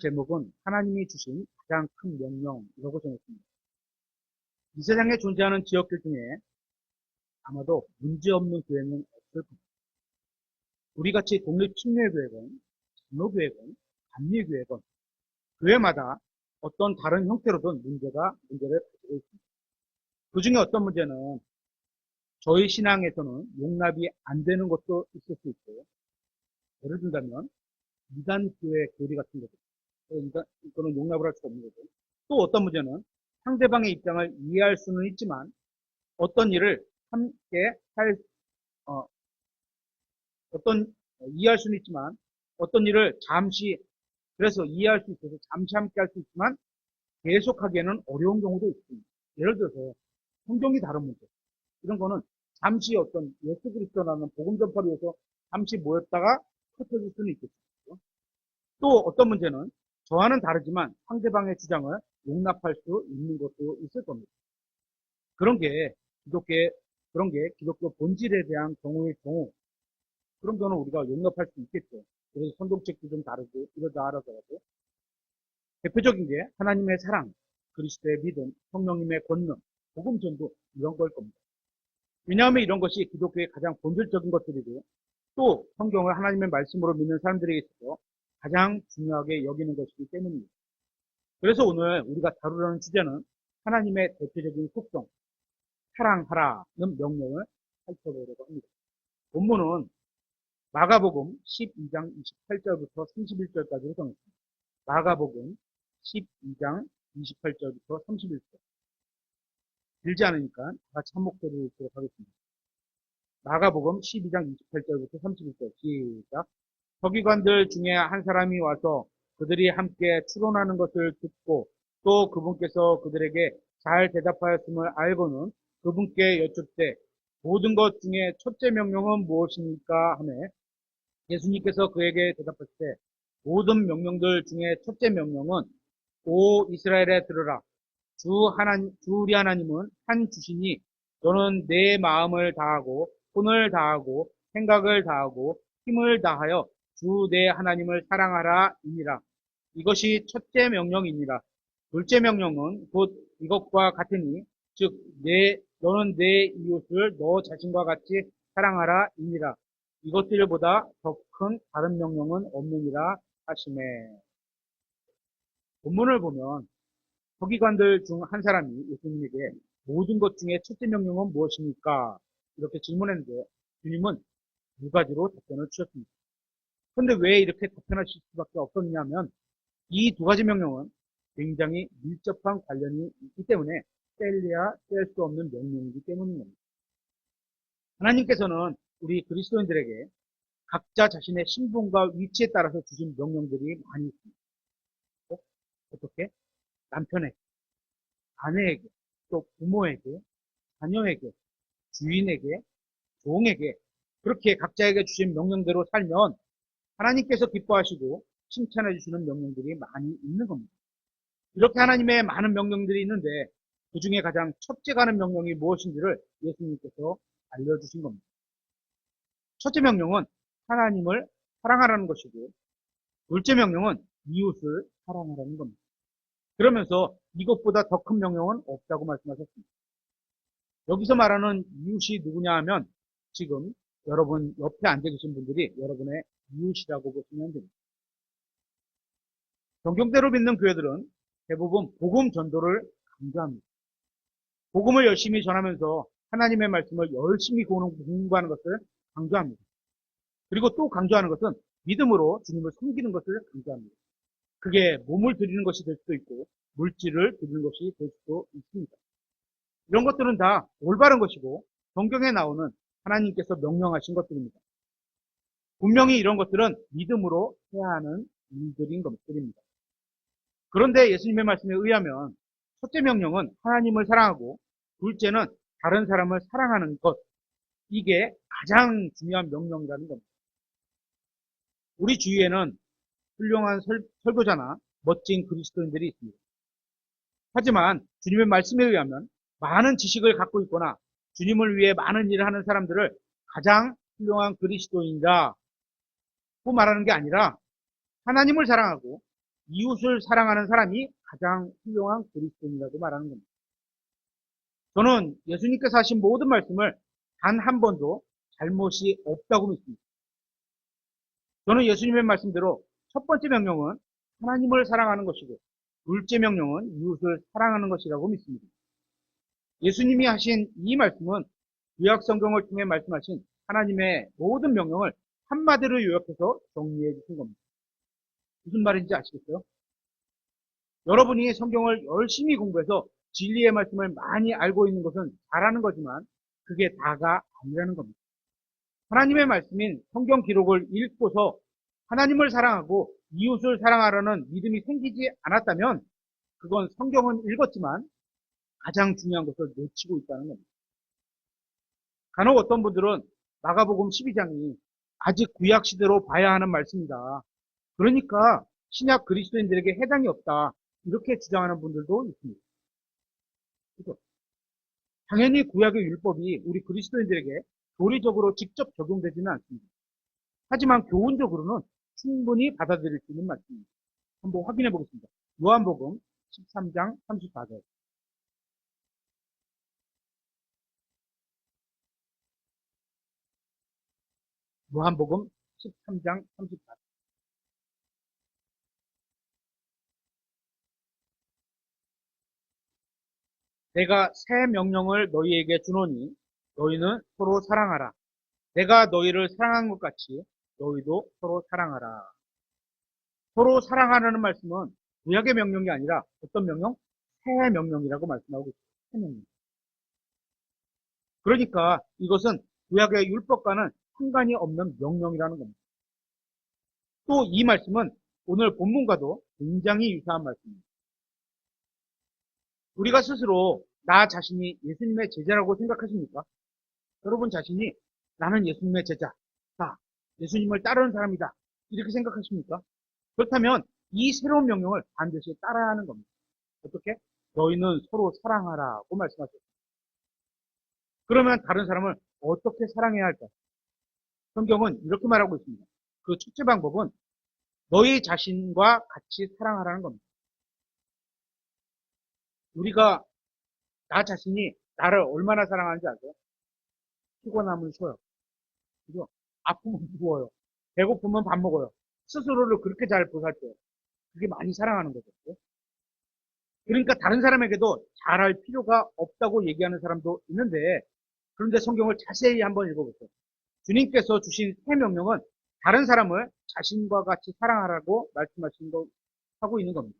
제목은 하나님이 주신 가장 큰 명령이라고 정했습니다. 이 세상에 존재하는 지역들 중에 아마도 문제없는 교회는 없을 겁니다. 우리같이 독립침례교회건, 장로교회건, 감리교회건, 교회마다 어떤 다른 형태로든 문제를 가지고 있습니다. 그 중에 어떤 문제는 저희 신앙에서는 용납이 안 되는 것도 있을 수 있고, 예를 들자면 이단교회 교리 같은 거죠. 그러니까 이거는 용납을 할 수가 없는 거죠. 또 어떤 문제는 상대방의 입장을 이해할 수는 있지만 어떤 일을 함께 할 어, 이해할 수는 있지만 어떤 일을 잠시 그래서 이해할 수 있어서 잠시 함께 할 수 있지만 계속하기에는 어려운 경우도 있습니다. 예를 들어서 성경이 다른 문제 이런 거는 잠시 어떤 예수 그리스도라는 복음 전파를 위해서 잠시 모였다가 흩어질 수는 있겠죠. 또 어떤 문제는 저와는 다르지만 상대방의 주장을 용납할 수 있는 것도 있을 겁니다. 그런 게 기독교 본질에 대한 경우의 경우 그런 거는 우리가 용납할 수 있겠죠. 그래서 선동책도 좀 다르고 이러다 알아서라도 대표적인 게 하나님의 사랑, 그리스도의 믿음, 성령님의 권능, 복음 전도 이런 걸 겁니다. 왜냐하면 이런 것이 기독교의 가장 본질적인 것들이고 또 성경을 하나님의 말씀으로 믿는 사람들에게 있어서 가장 중요하게 여기는 것이기 때문입니다. 그래서 오늘 우리가 다루려는 주제는 하나님의 대표적인 속성, 사랑하라는 명령을 살펴보려고 합니다. 본문은 마가복음 12장 28절부터 31절까지로 정했습니다. 마가복음 12장 28절부터 31절. 길지 않으니까 같이 한 목소리로 읽도록 하겠습니다. 마가복음 12장 28절부터 31절 시작. 서기관들 중에 한 사람이 와서 그들이 함께 추론하는 것을 듣고 또 그분께서 그들에게 잘 대답하였음을 알고는 그분께 여쭙되 모든 것 중에 첫째 명령은 무엇입니까 하매 예수님께서 그에게 대답하실 때 모든 명령들 중에 첫째 명령은 오 이스라엘에 들으라 주 우리 하나님은 한 주시니 너는 내 마음을 다하고 손을 다하고 생각을 다하고 힘을 다하여 주 내 하나님을 사랑하라 이니라. 이것이 첫째 명령이니라. 둘째 명령은 곧 이것과 같으니 즉 너는 내 이웃을 너 자신과 같이 사랑하라 이니라. 이것들보다 더 큰 다른 명령은 없느니라 하시매. 본문을 보면 서기관들 중 한 사람이 예수님에게 모든 것 중에 첫째 명령은 무엇입니까? 이렇게 질문했는데 주님은 두 가지로 답변을 주셨습니다. 그런데 왜 이렇게 답변하실 수밖에 없었냐면 이 두 가지 명령은 굉장히 밀접한 관련이 있기 때문에 뗄래야 뗄 수 없는 명령이기 때문입니다. 하나님께서는 우리 그리스도인들에게 각자 자신의 신분과 위치에 따라서 주신 명령들이 많이 있습니다. 어떻게? 남편에게, 아내에게, 또 부모에게, 자녀에게, 주인에게, 종에게 그렇게 각자에게 주신 명령대로 살면 하나님께서 기뻐하시고 칭찬해 주시는 명령들이 많이 있는 겁니다. 이렇게 하나님의 많은 명령들이 있는데 그 중에 가장 첫째 가는 명령이 무엇인지를 예수님께서 알려주신 겁니다. 첫째 명령은 하나님을 사랑하라는 것이고 둘째 명령은 이웃을 사랑하라는 겁니다. 그러면서 이것보다 더 큰 명령은 없다고 말씀하셨습니다. 여기서 말하는 이웃이 누구냐 하면 지금 여러분 옆에 앉아 계신 분들이 여러분의 이웃이라고 보시면 됩니다. 정경대로 믿는 교회들은 대부분 복음 전도를 강조합니다. 복음을 열심히 전하면서 하나님의 말씀을 열심히 공부하는 것을 강조합니다. 그리고 또 강조하는 것은 믿음으로 주님을 섬기는 것을 강조합니다. 그게 몸을 드리는 것이 될 수도 있고 물질을 드리는 것이 될 수도 있습니다. 이런 것들은 다 올바른 것이고 성경에 나오는 하나님께서 명령하신 것들입니다. 분명히 이런 것들은 믿음으로 해야 하는 일들인 것들입니다. 그런데 예수님의 말씀에 의하면 첫째 명령은 하나님을 사랑하고 둘째는 다른 사람을 사랑하는 것. 이게 가장 중요한 명령이라는 겁니다. 우리 주위에는 훌륭한 설교자나 멋진 그리스도인들이 있습니다. 하지만 주님의 말씀에 의하면 많은 지식을 갖고 있거나 주님을 위해 많은 일을 하는 사람들을 가장 훌륭한 그리스도인이라고 말하는 게 아니라 하나님을 사랑하고 이웃을 사랑하는 사람이 가장 훌륭한 그리스도인이라고 말하는 겁니다. 저는 예수님께서 하신 모든 말씀을 단 한 번도 잘못이 없다고 믿습니다. 저는 예수님의 말씀대로 첫 번째 명령은 하나님을 사랑하는 것이고 둘째 명령은 이웃을 사랑하는 것이라고 믿습니다. 예수님이 하신 이 말씀은 구약 성경을 통해 말씀하신 하나님의 모든 명령을 한마디로 요약해서 정리해 주신 겁니다. 무슨 말인지 아시겠어요? 여러분이 성경을 열심히 공부해서 진리의 말씀을 많이 알고 있는 것은 잘하는 거지만 그게 다가 아니라는 겁니다. 하나님의 말씀인 성경 기록을 읽고서 하나님을 사랑하고 이웃을 사랑하려는 믿음이 생기지 않았다면 그건 성경은 읽었지만 가장 중요한 것을 놓치고 있다는 겁니다. 간혹 어떤 분들은 마가복음 12장이 아직 구약 시대로 봐야 하는 말씀이다. 그러니까 신약 그리스도인들에게 해당이 없다. 이렇게 주장하는 분들도 있습니다. 그렇죠? 당연히 구약의 율법이 우리 그리스도인들에게 교리적으로 직접 적용되지는 않습니다. 하지만 교훈적으로는 충분히 받아들일 수 있는 말씀입니다. 한번 확인해 보겠습니다. 요한복음 13장 34절. 요한복음 13장 34절. 내가 새 명령을 너희에게 주노니 너희는 서로 사랑하라. 내가 너희를 사랑한 것 같이 너희도 서로 사랑하라. 서로 사랑하라는 말씀은 구약의 명령이 아니라 어떤 명령? 새 명령이라고 말씀하고 있어요. 새 명령. 그러니까 이것은 구약의 율법과는 상관이 없는 명령이라는 겁니다. 또 이 말씀은 오늘 본문과도 굉장히 유사한 말씀입니다. 우리가 스스로 나 자신이 예수님의 제자라고 생각하십니까? 여러분 자신이 나는 예수님의 제자다. 예수님을 따르는 사람이다. 이렇게 생각하십니까? 그렇다면 이 새로운 명령을 반드시 따라야 하는 겁니다. 어떻게? 너희는 서로 사랑하라고 말씀하셨습니다. 그러면 다른 사람을 어떻게 사랑해야 할까? 성경은 이렇게 말하고 있습니다. 그 첫째 방법은 너희 자신과 같이 사랑하라는 겁니다. 우리가 나 자신이 나를 얼마나 사랑하는지 아세요? 피곤하면 쉬어요. 그죠? 아프면 누워요. 배고프면 밥 먹어요. 스스로를 그렇게 잘 보살펴요. 그게 많이 사랑하는 거죠. 그죠? 그러니까 다른 사람에게도 잘할 필요가 없다고 얘기하는 사람도 있는데 그런데 성경을 자세히 한번 읽어보세요. 주님께서 주신 새 명령은 다른 사람을 자신과 같이 사랑하라고 말씀하신 거 하고 있는 겁니다.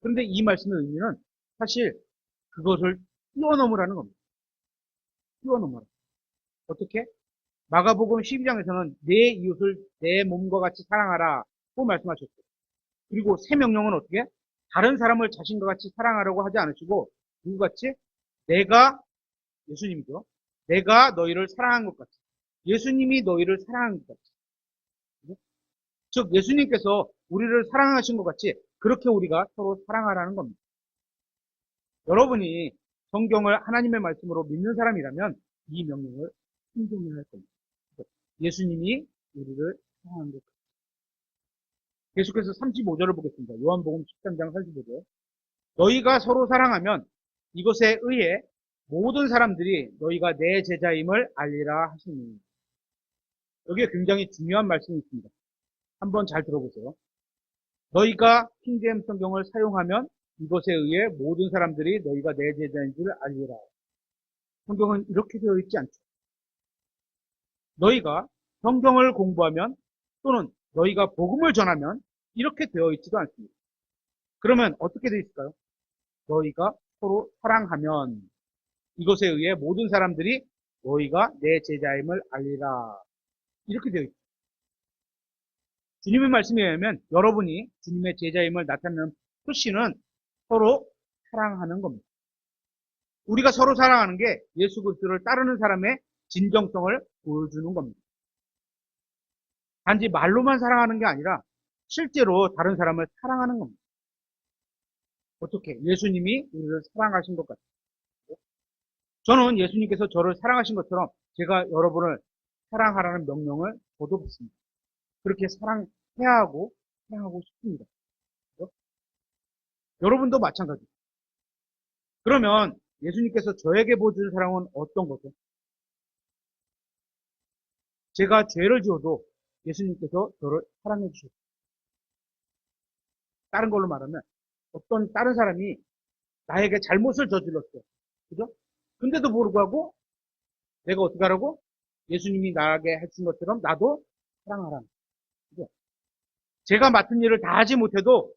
그런데 이 말씀의 의미는 사실 그것을 뛰어넘으라는 겁니다. 뛰어넘어라. 어떻게? 마가복음 12장에서는 내 이웃을 내 몸과 같이 사랑하라고 말씀하셨어요. 그리고 새 명령은 어떻게? 다른 사람을 자신과 같이 사랑하라고 하지 않으시고 누구같이? 내가 예수님이죠. 내가 너희를 사랑한 것 같이. 예수님이 너희를 사랑한 것 같이. 즉 예수님께서 우리를 사랑하신 것 같이 그렇게 우리가 서로 사랑하라는 겁니다. 여러분이 성경을 하나님의 말씀으로 믿는 사람이라면 이 명령을 순종해야 할 겁니다. 예수님이 우리를 사랑한 것 같이. 계속해서 35절을 보겠습니다. 요한복음 13장 35절. 너희가 서로 사랑하면 이것에 의해 모든 사람들이 너희가 내 제자임을 알리라 하시니. 여기에 굉장히 중요한 말씀이 있습니다. 한번 잘 들어보세요. 너희가 킹제임 성경을 사용하면 이것에 의해 모든 사람들이 너희가 내 제자인 줄 알리라. 성경은 이렇게 되어 있지 않죠. 너희가 성경을 공부하면 또는 너희가 복음을 전하면 이렇게 되어 있지도 않습니다. 그러면 어떻게 되어 있을까요? 너희가 서로 사랑하면 이것에 의해 모든 사람들이 너희가 내 제자임을 알리라. 이렇게 되어 있죠. 주님의 말씀에 의하면 여러분이 주님의 제자임을 나타내는 표시는 서로 사랑하는 겁니다. 우리가 서로 사랑하는 게 예수 그리스도를 따르는 사람의 진정성을 보여주는 겁니다. 단지 말로만 사랑하는 게 아니라 실제로 다른 사람을 사랑하는 겁니다. 어떻게? 예수님이 우리를 사랑하신 것 같아요. 저는 예수님께서 저를 사랑하신 것처럼 제가 여러분을 사랑하라는 명령을 저도 받습니다. 그렇게 사랑해야 하고 사랑하고 싶습니다. 여러분도 마찬가지. 그러면 예수님께서 저에게 보여준 사랑은 어떤 거죠? 제가 죄를 지어도 예수님께서 저를 사랑해 주셨어요. 다른 걸로 말하면 어떤 다른 사람이 나에게 잘못을 저질렀어요. 그죠? 근데도 불구하고 내가 어떻게 하라고? 예수님이 나에게 해준 것처럼 나도 사랑하라. 그죠? 제가 맡은 일을 다 하지 못해도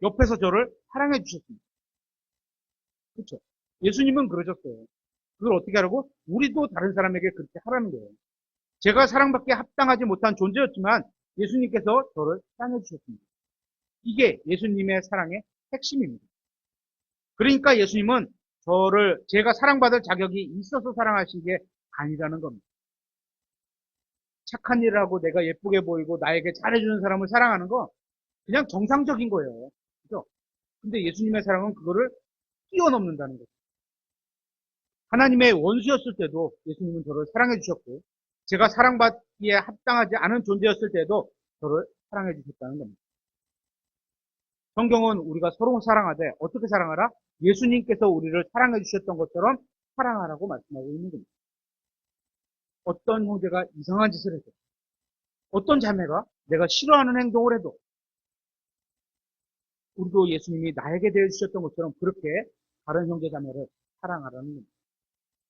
옆에서 저를 사랑해 주셨습니다. 그렇죠? 예수님은 그러셨어요. 그걸 어떻게 하라고? 우리도 다른 사람에게 그렇게 하라는 거예요. 제가 사랑받기에 합당하지 못한 존재였지만 예수님께서 저를 사랑해 주셨습니다. 이게 예수님의 사랑의 핵심입니다. 그러니까 예수님은 저를 제가 사랑받을 자격이 있어서 사랑하신 게 아니라는 겁니다. 착한 일을 하고 내가 예쁘게 보이고 나에게 잘해주는 사람을 사랑하는 거 그냥 정상적인 거예요. 그죠? 근데 예수님의 사랑은 그거를 뛰어넘는다는 거죠. 하나님의 원수였을 때도 예수님은 저를 사랑해 주셨고 제가 사랑받기에 합당하지 않은 존재였을 때도 저를 사랑해 주셨다는 겁니다. 성경은 우리가 서로 사랑하되 어떻게 사랑하라? 예수님께서 우리를 사랑해 주셨던 것처럼 사랑하라고 말씀하고 있는 겁니다. 어떤 형제가 이상한 짓을 해도 어떤 자매가 내가 싫어하는 행동을 해도 우리도 예수님이 나에게 대해 주셨던 것처럼 그렇게 다른 형제 자매를 사랑하라는 겁니다.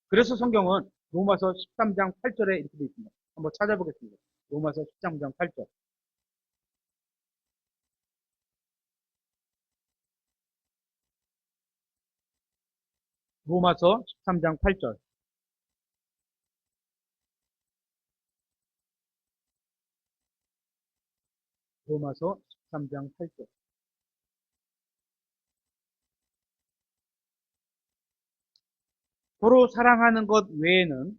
그래서 성경은 로마서 13장 8절에 이렇게 되어 있습니다. 한번 찾아보겠습니다. 로마서 13장 8절. 로마서 13장 8절. 로마서 13장 8절. 서로 사랑하는 것 외에는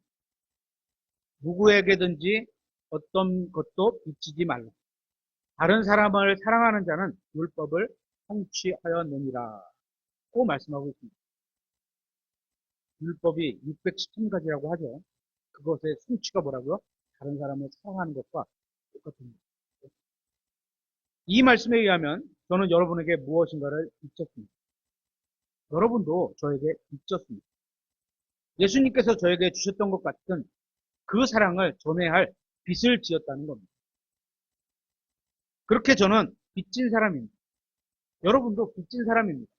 누구에게든지 어떤 것도 비치지 말라. 다른 사람을 사랑하는 자는 율법을 성취하였느니라. 고 말씀하고 있습니다. 율법이 613가지라고 하죠. 그것의 성취가 뭐라고요? 다른 사람을 사랑하는 것과 똑같습니다. 이 말씀에 의하면 저는 여러분에게 무엇인가를 비쳤습니다. 여러분도 저에게 비쳤습니다. 예수님께서 저에게 주셨던 것 같은 그 사랑을 전해야 할 빚을 지었다는 겁니다. 그렇게 저는 빚진 사람입니다. 여러분도 빚진 사람입니다.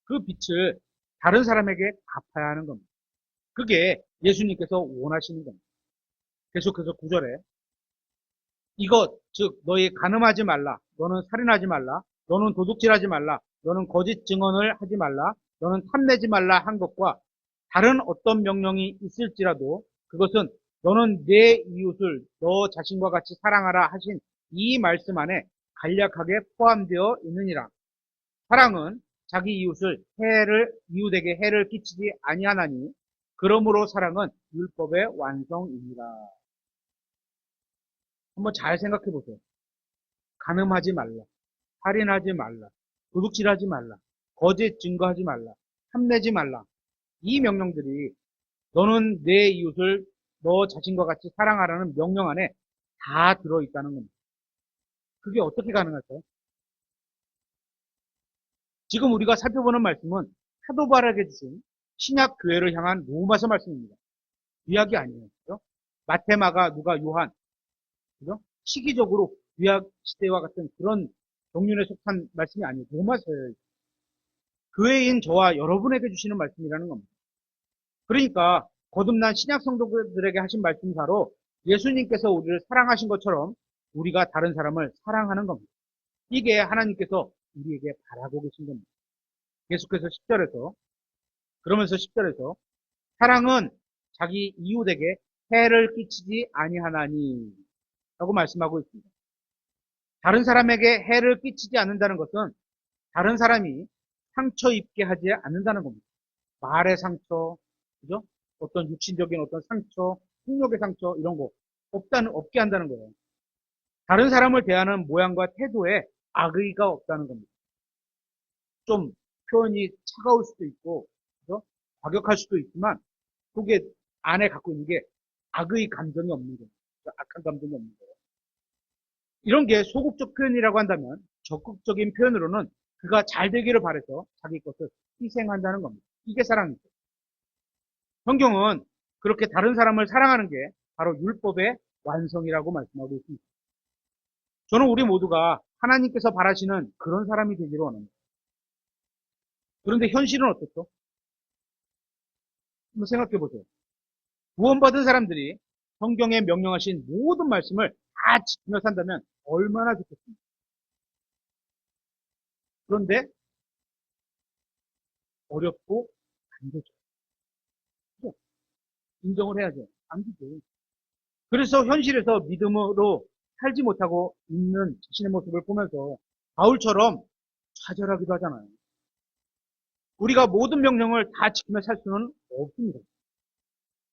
그 빚을 다른 사람에게 갚아야 하는 겁니다. 그게 예수님께서 원하시는 겁니다. 계속해서 9절에 이것 즉 너희 간음하지 말라, 너는 살인하지 말라, 너는 도둑질하지 말라, 너는 거짓 증언을 하지 말라, 너는 탐내지 말라 한 것과 다른 어떤 명령이 있을지라도 그것은 너는 내 이웃을 너 자신과 같이 사랑하라 하신 이 말씀 안에 간략하게 포함되어 있느니라. 사랑은 자기 이웃에게 해를 끼치지 아니하나니 그러므로 사랑은 율법의 완성입니다. 한번 잘 생각해 보세요. 간음하지 말라, 살인하지 말라, 도둑질하지 말라, 거짓 증거하지 말라, 탐내지 말라. 이 명령들이 너는 내 이웃을 너 자신과 같이 사랑하라는 명령 안에 다 들어있다는 겁니다. 그게 어떻게 가능할까요? 지금 우리가 살펴보는 말씀은 사도 바울에게 주신 신약 교회를 향한 로마서 말씀입니다. 구약이 아니에요. 그죠? 마테마가, 누가, 요한. 그죠? 시기적으로 구약 시대와 같은 그런 경륜에 속한 말씀이 아니에요. 로마서예요. 교회인 저와 여러분에게 주시는 말씀이라는 겁니다. 그러니까 거듭난 신약 성도들에게 하신 말씀사로 예수님께서 우리를 사랑하신 것처럼 우리가 다른 사람을 사랑하는 겁니다. 이게 하나님께서 우리에게 바라고 계신 겁니다. 계속해서 10절에서 그러면서 10절에서 사랑은 자기 이웃에게 해를 끼치지 아니하나니 라고 말씀하고 있습니다. 다른 사람에게 해를 끼치지 않는다는 것은 다른 사람이 상처 입게 하지 않는다는 겁니다. 말의 상처, 그죠? 어떤 육신적인 어떤 상처, 폭력의 상처 이런 거 없게 한다는 거예요. 다른 사람을 대하는 모양과 태도에 악의가 없다는 겁니다. 좀 표현이 차가울 수도 있고, 그죠? 과격할 수도 있지만 그게 안에 갖고 있는 게 악의 감정이 없는 거예요. 악한 감정이 없는 거예요. 이런 게 소극적 표현이라고 한다면 적극적인 표현으로는 그가 잘 되기를 바라서 자기 것을 희생한다는 겁니다. 이게 사랑이죠. 성경은 그렇게 다른 사람을 사랑하는 게 바로 율법의 완성이라고 말씀하고 있습니다. 저는 우리 모두가 하나님께서 바라시는 그런 사람이 되기를 원합니다. 그런데 현실은 어떻죠? 한번 생각해 보세요. 구원받은 사람들이 성경에 명령하신 모든 말씀을 다 지키며 산다면 얼마나 좋겠습니까? 그런데 어렵고 안 되죠. 그죠? 인정을 해야죠. 안 되죠. 그래서 현실에서 믿음으로 살지 못하고 있는 자신의 모습을 보면서 바울처럼 좌절하기도 하잖아요. 우리가 모든 명령을 다 지키며 살 수는 없습니다.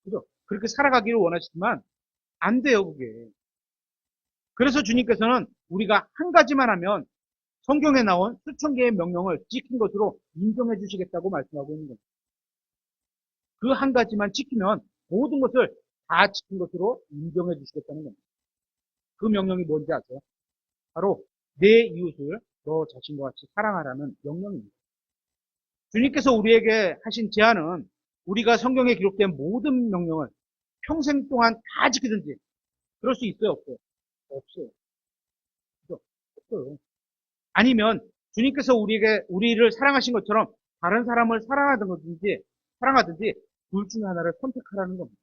그죠? 그렇게 살아가기를 원하시지만 안 돼요, 그게. 그래서 주님께서는 우리가 한 가지만 하면 성경에 나온 수천 개의 명령을 지킨 것으로 인정해 주시겠다고 말씀하고 있는 겁니다. 그 한 가지만 지키면 모든 것을 다 지킨 것으로 인정해 주시겠다는 겁니다. 그 명령이 뭔지 아세요? 바로 내 이웃을 너 자신과 같이 사랑하라는 명령입니다. 주님께서 우리에게 하신 제안은 우리가 성경에 기록된 모든 명령을 평생 동안 다 지키든지 그럴 수 있어요, 없어요? 없어요. 그죠? 없어요. 아니면 주님께서 우리를 사랑하신 것처럼 다른 사람을 사랑하든지 둘 중에 하나를 선택하라는 겁니다.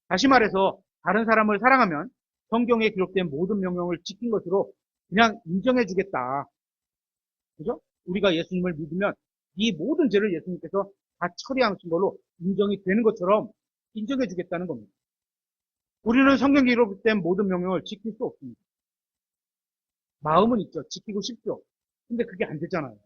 다시 말해서 다른 사람을 사랑하면 성경에 기록된 모든 명령을 지킨 것으로 그냥 인정해 주겠다. 그죠? 우리가 예수님을 믿으면 이 모든 죄를 예수님께서 다 처리하신 걸로 인정이 되는 것처럼 인정해 주겠다는 겁니다. 우리는 성경에 기록된 모든 명령을 지킬 수 없습니다. 마음은 있죠. 지키고 싶죠. 근데 그게 안 되잖아요.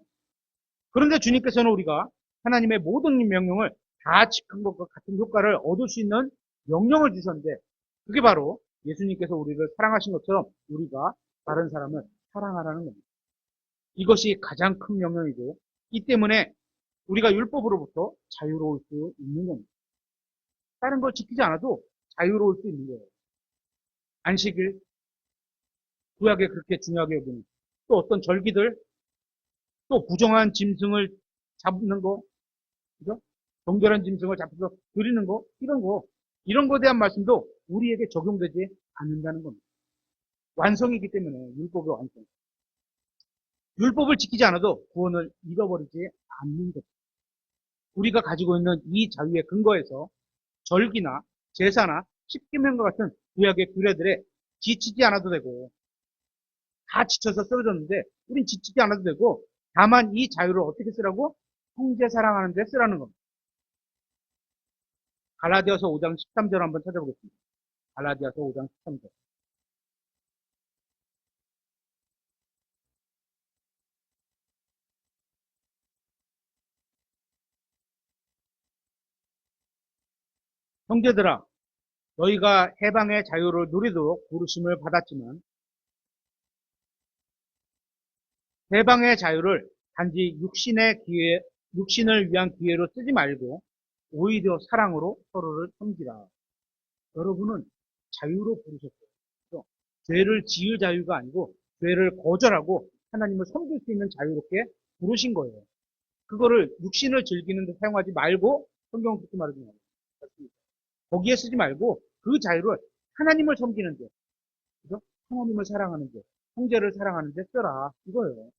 그런데 주님께서는 우리가 하나님의 모든 명령을 다 지킨 것과 같은 효과를 얻을 수 있는 명령을 주셨는데 그게 바로 예수님께서 우리를 사랑하신 것처럼 우리가 다른 사람을 사랑하라는 겁니다. 이것이 가장 큰 명령이고 이 때문에 우리가 율법으로부터 자유로울 수 있는 겁니다. 다른 걸 지키지 않아도 자유로울 수 있는 거예요. 안식일, 구약에 그렇게 중요하게 여기는 또 어떤 절기들, 또 부정한 짐승을 잡는 거, 그죠? 정결한 짐승을 잡혀서 드리는 거, 이런 거에 대한 말씀도 우리에게 적용되지 않는다는 겁니다. 완성이기 때문에 율법의 완성. 율법을 지키지 않아도 구원을 잃어버리지 않는 것. 우리가 가지고 있는 이 자유의 근거에서 절기나 제사나 십계명과 같은 구약의 규례들에 지치지 않아도 되고 다 지쳐서 쓰러졌는데 우린 지치지 않아도 되고 다만 이 자유를 어떻게 쓰라고? 형제 사랑하는 데 쓰라는 겁니다. 갈라디아서 5장 13절 한번 찾아보겠습니다. 갈라디아서 5장 13절. 형제들아 너희가 해방의 자유를 누리도록 부르심을 받았지만 해방의 자유를 단지 육신을 위한 기회로 쓰지 말고 오히려 사랑으로 서로를 섬기라. 여러분은 자유로 부르셨어요. 그래서 죄를 지을 자유가 아니고 죄를 거절하고 하나님을 섬길 수 있는 자유롭게 부르신 거예요. 그거를 육신을 즐기는 데 사용하지 말고 성경 그렇게 말하지 말고 거기에 쓰지 말고 그 자유를 하나님을 섬기는 데, 그죠? 하나님을 사랑하는 데, 형제를 사랑하는 데 써라. 이거예요.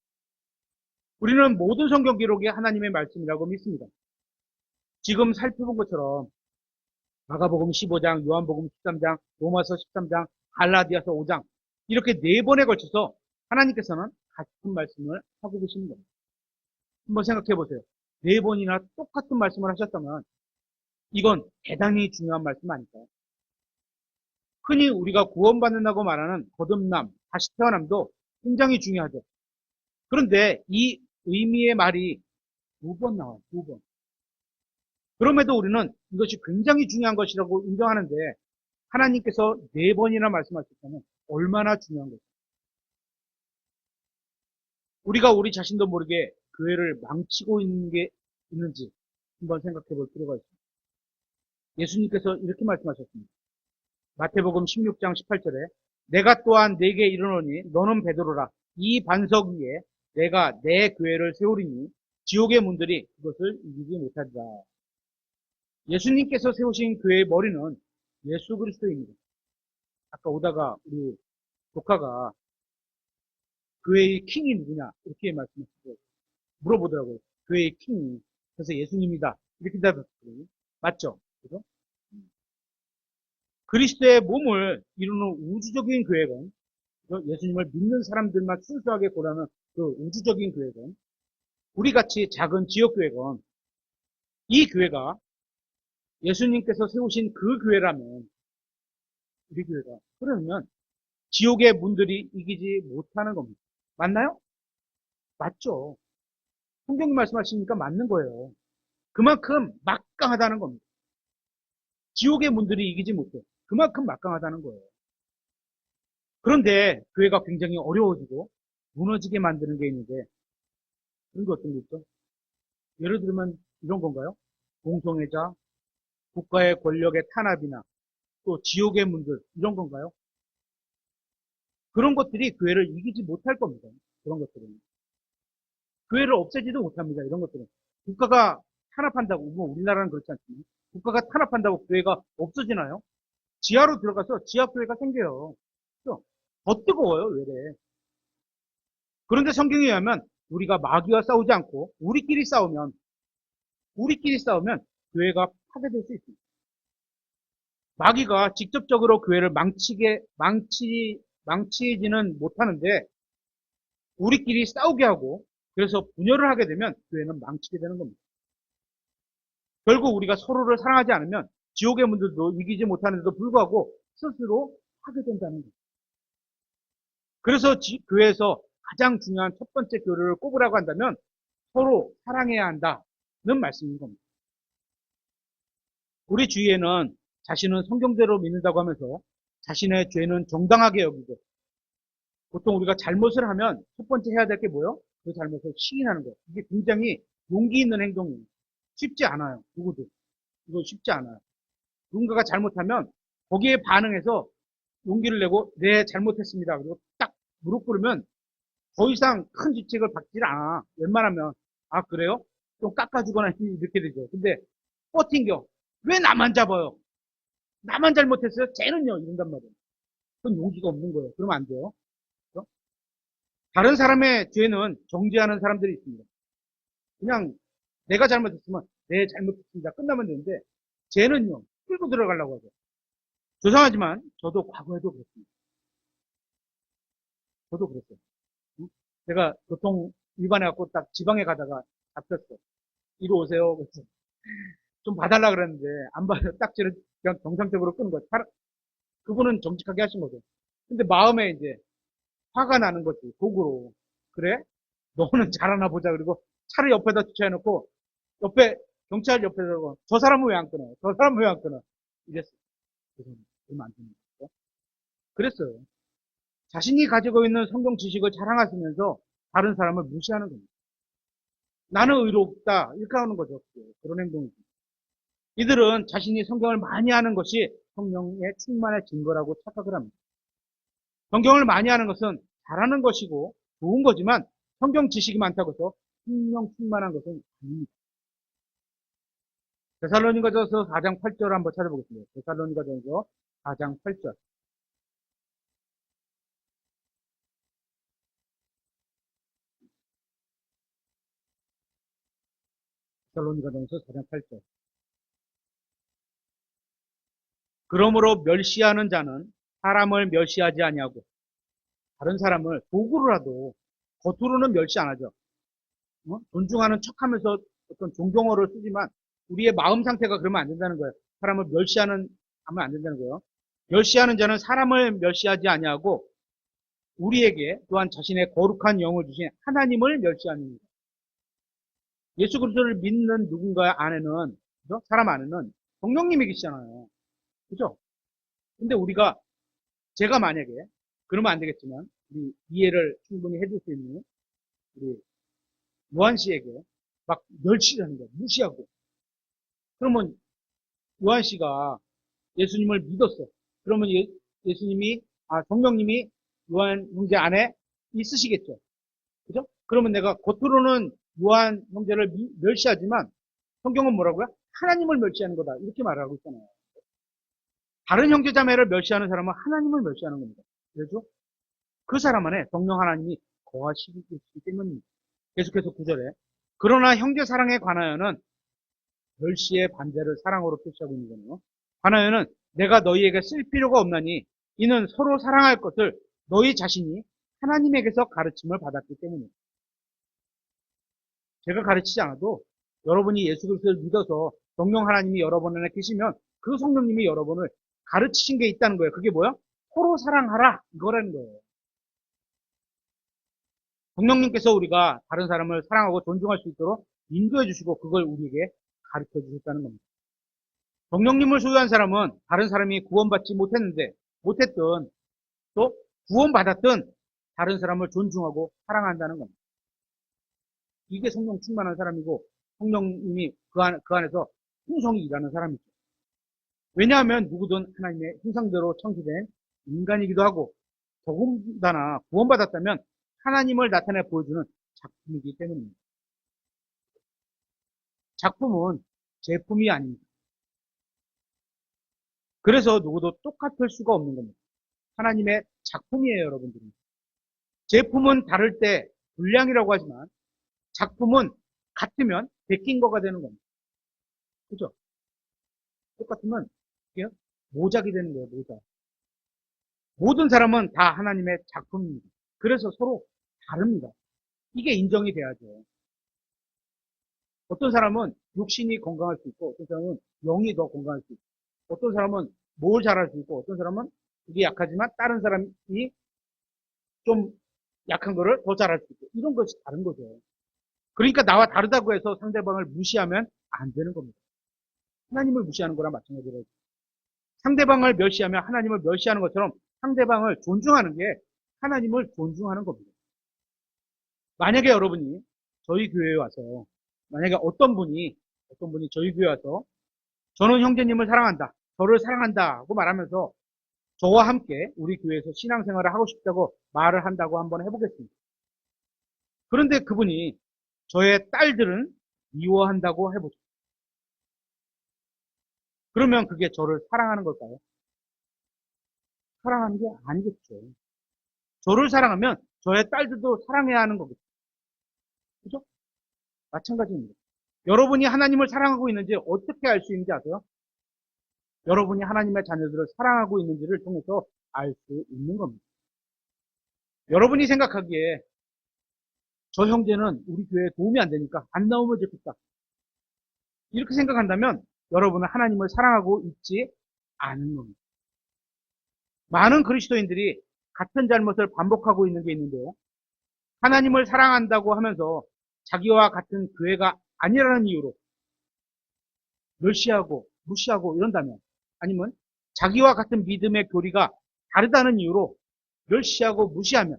우리는 모든 성경 기록이 하나님의 말씀이라고 믿습니다. 지금 살펴본 것처럼 마가복음 15장, 요한복음 13장, 로마서 13장, 갈라디아서 5장 이렇게 4번에 걸쳐서 하나님께서는 같은 말씀을 하고 계시는 겁니다. 한번 생각해 보세요. 4번이나 똑같은 말씀을 하셨다면 이건 대단히 중요한 말씀 아닐까요? 흔히 우리가 구원받는다고 말하는 거듭남, 다시 태어남도 굉장히 중요하죠. 그런데 이 의미의 말이 2번 나와요. 2번. 그럼에도 우리는 이것이 굉장히 중요한 것이라고 인정하는데 하나님께서 4번이나 말씀하셨다면 얼마나 중요한 것입니까? 우리가 우리 자신도 모르게 교회를 망치고 있는 게 있는지 한번 생각해 볼 필요가 있습니다. 예수님께서 이렇게 말씀하셨습니다. 마태복음 16장 18절에 내가 또한 네게 이르노니 너는 베드로라 이 반석 위에 내가 내 교회를 세우리니 지옥의 문들이 그것을 이기지 못하리라. 예수님께서 세우신 교회의 머리는 예수 그리스도입니다. 아까 오다가 우리 조카가 교회의 킹이 누구냐 이렇게 말씀하시고 물어보더라고요. 교회의 킹이. 그래서 예수님이다. 이렇게 대답했거든요. 맞죠? 그죠? 그리스도의 몸을 이루는 우주적인 교회건, 예수님을 믿는 사람들만 순수하게 고라는 그 우주적인 교회건, 우리 같이 작은 지역교회건, 이 교회가 예수님께서 세우신 그 교회라면, 우리 교회가, 그러면 지옥의 문들이 이기지 못하는 겁니다. 맞나요? 맞죠. 성경이 말씀하시니까 맞는 거예요. 그만큼 막강하다는 겁니다. 지옥의 문들이 이기지 못해. 그만큼 막강하다는 거예요. 그런데 교회가 굉장히 어려워지고 무너지게 만드는 게 있는데 그런 게 어떤 게 있죠? 예를 들면 이런 건가요? 공성애자, 국가의 권력의 탄압이나 또 지옥의 문들 이런 건가요? 그런 것들이 교회를 이기지 못할 겁니다. 그런 것들은. 교회를 없애지도 못합니다. 이런 것들은. 국가가 탄압한다고, 뭐 우리나라는 그렇지 않지만 국가가 탄압한다고 교회가 없어지나요? 지하로 들어가서 지하교회가 생겨요. 그죠? 더 뜨거워요, 외래. 그런데 성경에 의하면 우리가 마귀와 싸우지 않고 우리끼리 싸우면 교회가 파괴될 수 있습니다. 마귀가 직접적으로 교회를 망치지는 못하는데 우리끼리 싸우게 하고 그래서 분열을 하게 되면 교회는 망치게 되는 겁니다. 결국 우리가 서로를 사랑하지 않으면 지옥의 문들도 이기지 못하는데도 불구하고 스스로 하게 된다는 거예요. 그래서 교회에서 가장 중요한 첫 번째 교류를 꼽으라고 한다면 서로 사랑해야 한다는 말씀인 겁니다. 우리 주위에는 자신은 성경대로 믿는다고 하면서 자신의 죄는 정당하게 여기고 보통 우리가 잘못을 하면 첫 번째 해야 될 게 뭐예요? 그 잘못을 시인하는 거예요. 이게 굉장히 용기 있는 행동이에요. 쉽지 않아요. 누구도. 이거 쉽지 않아요. 누군가가 잘못하면 거기에 반응해서 용기를 내고 네 잘못했습니다. 그리고 딱 무릎 꿇으면 더 이상 큰 지책을 받질 않아. 웬만하면 아 그래요? 좀 깎아주거나 이렇게 되죠. 근데 버팅겨. 왜 나만 잡아요? 나만 잘못했어요? 쟤는요? 이런단 말이에요. 그건 용기가 없는 거예요. 그러면 안 돼요. 그렇죠? 다른 사람의 죄는 정죄하는 사람들이 있습니다. 그냥 내가 잘못했으면 내 잘못했습니다. 끝나면 되는데 쟤는요. 끌고 들어가려고 하죠. 죄송하지만 저도 과거에도 그랬습니다. 저도 그랬어요. 응? 제가 교통 위반해갖고 딱 지방에 가다가 잡혔어요. 이리 오세요. 그래서 좀 봐달라 그랬는데 안 봐요. 딱지를 그냥 정상적으로 끄는 거예요. 그분은 정직하게 하신 거죠. 근데 마음에 이제 화가 나는 거지. 속으로. 그래? 너는 잘하나 보자. 그리고 차를 옆에다 주차해놓고 옆에 경찰 옆에 서고 저 사람은 왜 안 끊어? 저 사람은 왜 안 끊어? 이랬어요. 그러면 안 됩니다. 그랬어요. 자신이 가지고 있는 성경 지식을 자랑하시면서 다른 사람을 무시하는 겁니다. 나는 의롭다. 이렇게 하는 거죠. 그런 행동이죠. 이들은 자신이 성경을 많이 하는 것이 성령의 충만의 증거라고 착각을 합니다. 성경을 많이 하는 것은 잘하는 것이고 좋은 거지만 성경 지식이 많다고 해서 성령 충만한 것은 아닙니다. 데살로니가전서 4장 8절 한번 찾아보겠습니다. 데살로니가전서 4장 8절. 데살로니가전서 4장 8절. 그러므로 멸시하는 자는 사람을 멸시하지 아니하고 다른 사람을 도구로라도 겉으로는 멸시 안 하죠. 존중하는 척하면서 어떤 존경어를 쓰지만 우리의 마음 상태가 그러면 안 된다는 거예요. 사람을 하면 안 된다는 거예요. 멸시하는 자는 사람을 멸시하지 아니하고 우리에게 또한 자신의 거룩한 영을 주신 하나님을 멸시하는 거예요. 예수 그리스도를 믿는 누군가 안에는 그죠? 사람 안에는 성령님이 계시잖아요. 그죠? 근데 제가 만약에 그러면 안 되겠지만 우리 이해를 충분히 해줄 수 있는 우리 요한 씨에게 막 멸시하는 거예요. 무시하고. 그러면 요한 씨가 예수님을 믿었어. 그러면 예수님이, 성령님이 요한 형제 안에 있으시겠죠. 그죠? 그러면 내가 겉으로는 요한 형제를 멸시하지만 성경은 뭐라고요? 하나님을 멸시하는 거다. 이렇게 말을 하고 있잖아요. 다른 형제 자매를 멸시하는 사람은 하나님을 멸시하는 겁니다. 그래서 그 사람 안에 성령 하나님이 거하시기 때문입니다. 계속해서 9절에 그러나 형제 사랑에 관하여는 멸시의 반대를 사랑으로 표시하고 있는 거네요. 관하여는 내가 너희에게 쓸 필요가 없나니 이는 서로 사랑할 것을 너희 자신이 하나님에게서 가르침을 받았기 때문입니다. 제가 가르치지 않아도 여러분이 예수 그리스도를 믿어서 성령 하나님이 여러분 안에 계시면 그 성령님이 여러분을 가르치신 게 있다는 거예요. 그게 뭐야? 서로 사랑하라 이거라는 거예요. 성령님께서 우리가 다른 사람을 사랑하고 존중할 수 있도록 인도해 주시고 그걸 우리에게 가르쳐 주셨다는 겁니다. 성령님을 소유한 사람은 다른 사람이 구원받지 못했든 또 구원받았든 다른 사람을 존중하고 사랑한다는 겁니다. 이게 성령 충만한 사람이고 성령님이 그 안에서 풍성히 일하는 사람이죠. 왜냐하면 누구든 하나님의 형상대로 창조된 인간이기도 하고 더군다나 구원받았다면 하나님을 나타내 보여주는 작품이기 때문입니다. 작품은 제품이 아닙니다. 그래서 누구도 똑같을 수가 없는 겁니다. 하나님의 작품이에요, 여러분들이. 제품은 다를 때 불량이라고 하지만 작품은 같으면 베낀 거가 되는 겁니다. 그죠? 똑같으면 이게 모작이 되는 거예요, 모작. 모든 사람은 다 하나님의 작품입니다. 그래서 서로 다릅니다. 이게 인정이 돼야죠. 어떤 사람은 육신이 건강할 수 있고, 어떤 사람은 영이 더 건강할 수 있고, 어떤 사람은 뭘 잘할 수 있고, 어떤 사람은 그게 약하지만 다른 사람이 좀 약한 거를 더 잘할 수 있고, 이런 것이 다른 거죠. 그러니까 나와 다르다고 해서 상대방을 무시하면 안 되는 겁니다. 하나님을 무시하는 거랑 마찬가지로 상대방을 멸시하면 하나님을 멸시하는 것처럼 상대방을 존중하는 게 하나님을 존중하는 겁니다. 만약에 여러분이 저희 교회에 와서 만약에 어떤 분이 저희 교회에 와서 저는 형제님을 사랑한다. 저를 사랑한다고 말하면서 저와 함께 우리 교회에서 신앙생활을 하고 싶다고 말을 한다고 한번 해보겠습니다. 그런데 그분이 저의 딸들은 미워한다고 해보죠. 그러면 그게 저를 사랑하는 걸까요? 사랑하는 게 아니겠죠. 저를 사랑하면 저의 딸들도 사랑해야 하는 거겠죠. 그죠? 마찬가지입니다. 여러분이 하나님을 사랑하고 있는지 어떻게 알 수 있는지 아세요? 여러분이 하나님의 자녀들을 사랑하고 있는지를 통해서 알 수 있는 겁니다. 여러분이 생각하기에 저 형제는 우리 교회에 도움이 안 되니까 안 나오면 좋겠다. 이렇게 생각한다면 여러분은 하나님을 사랑하고 있지 않은 겁니다. 많은 그리스도인들이 같은 잘못을 반복하고 있는 게 있는데요. 하나님을 사랑한다고 하면서 자기와 같은 교회가 아니라는 이유로 멸시하고 무시하고 이런다면 아니면 자기와 같은 믿음의 교리가 다르다는 이유로 멸시하고 무시하면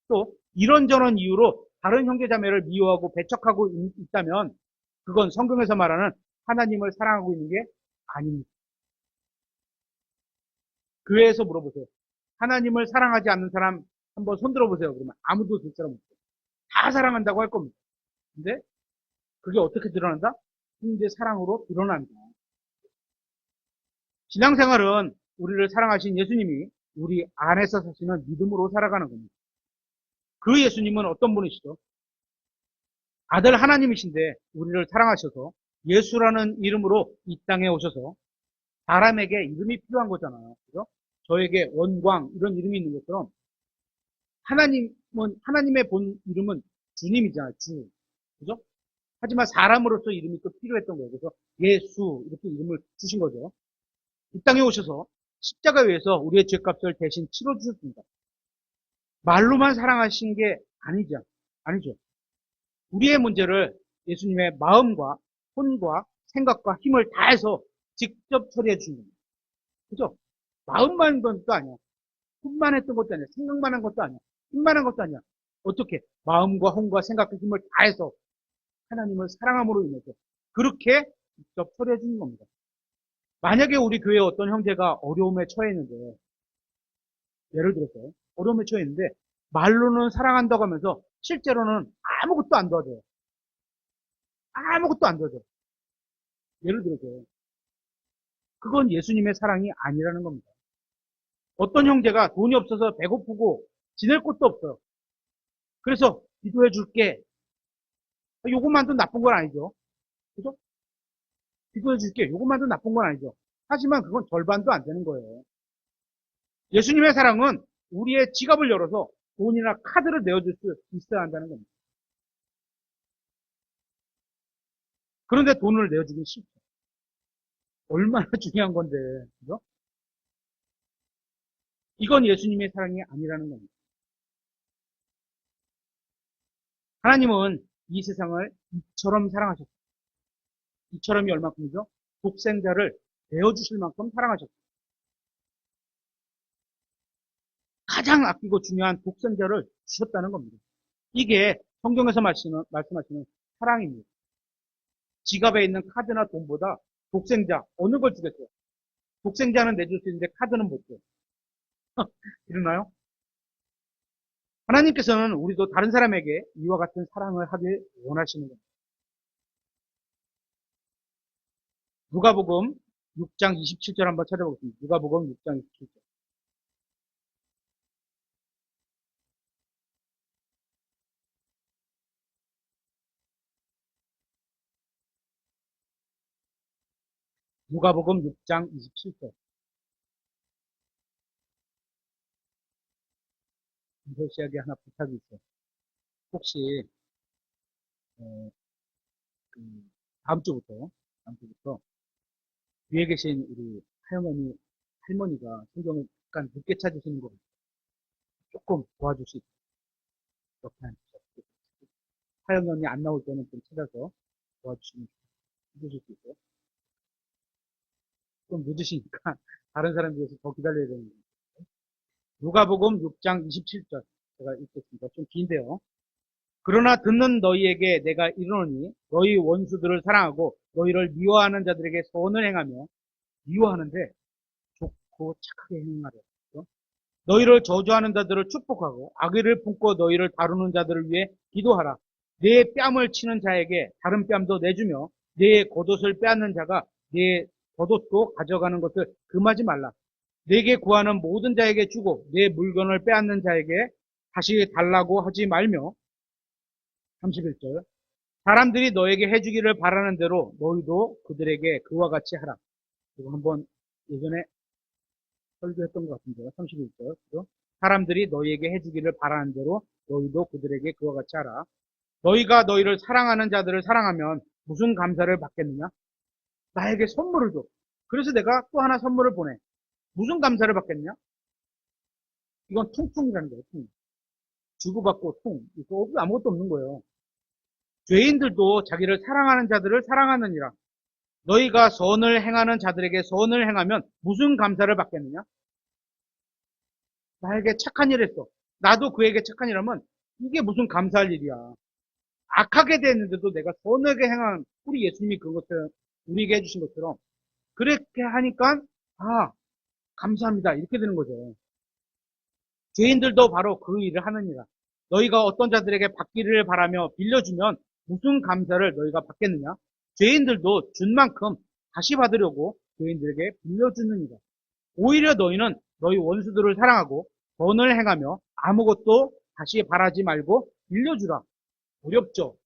또 이런저런 이유로 다른 형제자매를 미워하고 배척하고 있다면 그건 성경에서 말하는 하나님을 사랑하고 있는 게 아닙니다. 교회에서 물어보세요. 하나님을 사랑하지 않는 사람 한번 손들어 보세요. 그러면 아무도 들 사람 없어요. 다 사랑한다고 할 겁니다. 근데 그게 어떻게 드러난다? 이제 사랑으로 드러난다. 신앙생활은 우리를 사랑하신 예수님이 우리 안에서 사시는 믿음으로 살아가는 겁니다. 그 예수님은 어떤 분이시죠? 아들 하나님이신데 우리를 사랑하셔서 예수라는 이름으로 이 땅에 오셔서 사람에게 이름이 필요한 거잖아요. 그죠? 저에게 원광 이런 이름이 있는 것처럼 하나님의 본 이름은 주님이잖아요. 주. 그죠? 하지만 사람으로서 이름이 또 필요했던 거예요. 그래서 예수 이렇게 이름을 주신 거죠. 이 땅에 오셔서 십자가 위에서 우리의 죄값을 대신 치러 주셨습니다. 말로만 사랑하신 게 아니죠. 우리의 문제를 예수님의 마음과 손과 생각과 힘을 다해서 직접 처리해 주신 겁니다. 그죠? 마음만 한 것도 아니야. 손만 했던 것도 아니야. 생각만 한 것도 아니야. 힘만 한 것도 아니야. 어떻게? 마음과 혼과 생각과 힘을 다해서 하나님을 사랑함으로 인해서 그렇게 직접 처리해 주는 겁니다. 만약에 우리 교회에 어떤 형제가 어려움에 처해 있는데 예를 들어서 어려움에 처해 있는데 말로는 사랑한다고 하면서 실제로는 아무것도 안 도와줘요. 아무것도 안 도와줘요. 예를 들어서 그건 예수님의 사랑이 아니라는 겁니다. 어떤 형제가 돈이 없어서 배고프고 지낼 곳도 없어요. 그래서 기도해 줄게. 요것만도 나쁜 건 아니죠. 그죠? 기도해 줄게. 요것만도 나쁜 건 아니죠. 하지만 그건 절반도 안 되는 거예요. 예수님의 사랑은 우리의 지갑을 열어서 돈이나 카드를 내어줄 수 있어야 한다는 겁니다. 그런데 돈을 내어주긴 싫죠. 얼마나 중요한 건데, 그죠? 이건 예수님의 사랑이 아니라는 겁니다. 하나님은 이 세상을 이처럼 사랑하셨어요. 이처럼이 얼마큼이죠? 독생자를 내어주실 만큼 사랑하셨어요. 가장 아끼고 중요한 독생자를 주셨다는 겁니다. 이게 성경에서 말씀하시는 사랑입니다. 지갑에 있는 카드나 돈보다 독생자, 어느 걸 주겠어요? 독생자는 내줄 수 있는데 카드는 못 줘요. 이러나요? 하나님께서는 우리도 다른 사람에게 이와 같은 사랑을 하길 원하시는 겁니다. 누가복음 6장 27절 한번 찾아보겠습니다. 누가복음 6장 27절. 누가복음 6장 27절. 이서 씨에게 하나 부탁이 있어요. 혹시 어, 그 다음 주부터 위에 계신 우리 할머니가 성경을 약간 늦게 찾으시는 거 조금 도와줄 수 있어요. 이렇게 하십시오. 화영연이 안 나올 때는 좀 찾아서 도와주시면 해주실 수 있어요. 좀 늦으시니까 다른 사람들에서 더 기다려야 되는 거예요. 누가복음 6장 27절 제가 읽겠습니다. 좀 긴데요. 그러나 듣는 너희에게 내가 이르노니 너희 원수들을 사랑하고 너희를 미워하는 자들에게 선을 행하며 미워하는데 좋고 착하게 행하라. 너희를 저주하는 자들을 축복하고 악의를 품고 너희를 다루는 자들을 위해 기도하라. 내 뺨을 치는 자에게 다른 뺨도 내주며 내 겉옷을 빼앗는 자가 내 겉옷도 가져가는 것을 금하지 말라. 내게 구하는 모든 자에게 주고 내 물건을 빼앗는 자에게 다시 달라고 하지 말며 31절 사람들이 너에게 해주기를 바라는 대로 너희도 그들에게 그와 같이 하라. 이거 한번 예전에 설교했던 것 같은데요. 31절. 그죠? 사람들이 너희에게 해주기를 바라는 대로 너희도 그들에게 그와 같이 하라. 너희가 너희를 사랑하는 자들을 사랑하면 무슨 감사를 받겠느냐? 나에게 선물을 줘. 그래서 내가 또 하나 선물을 보내. 무슨 감사를 받겠냐? 이건 퉁퉁이라는 거예요. 퉁. 주고받고 퉁. 이거 아무것도 없는 거예요. 죄인들도 자기를 사랑하는 자들을 사랑하느니라. 너희가 선을 행하는 자들에게 선을 행하면 무슨 감사를 받겠느냐? 나에게 착한 일 했어. 나도 그에게 착한 일 하면 이게 무슨 감사할 일이야. 악하게 됐는데도 내가 선하게 행한 우리 예수님이 그것을 우리에게 해주신 것처럼 그렇게 하니까 아 감사합니다 이렇게 되는 거죠. 죄인들도 바로 그 일을 하느니라. 너희가 어떤 자들에게 받기를 바라며 빌려주면 무슨 감사를 너희가 받겠느냐? 죄인들도 준 만큼 다시 받으려고 죄인들에게 빌려주느니라. 오히려 너희는 너희 원수들을 사랑하고 선을 행하며 아무것도 다시 바라지 말고 빌려주라. 어렵죠?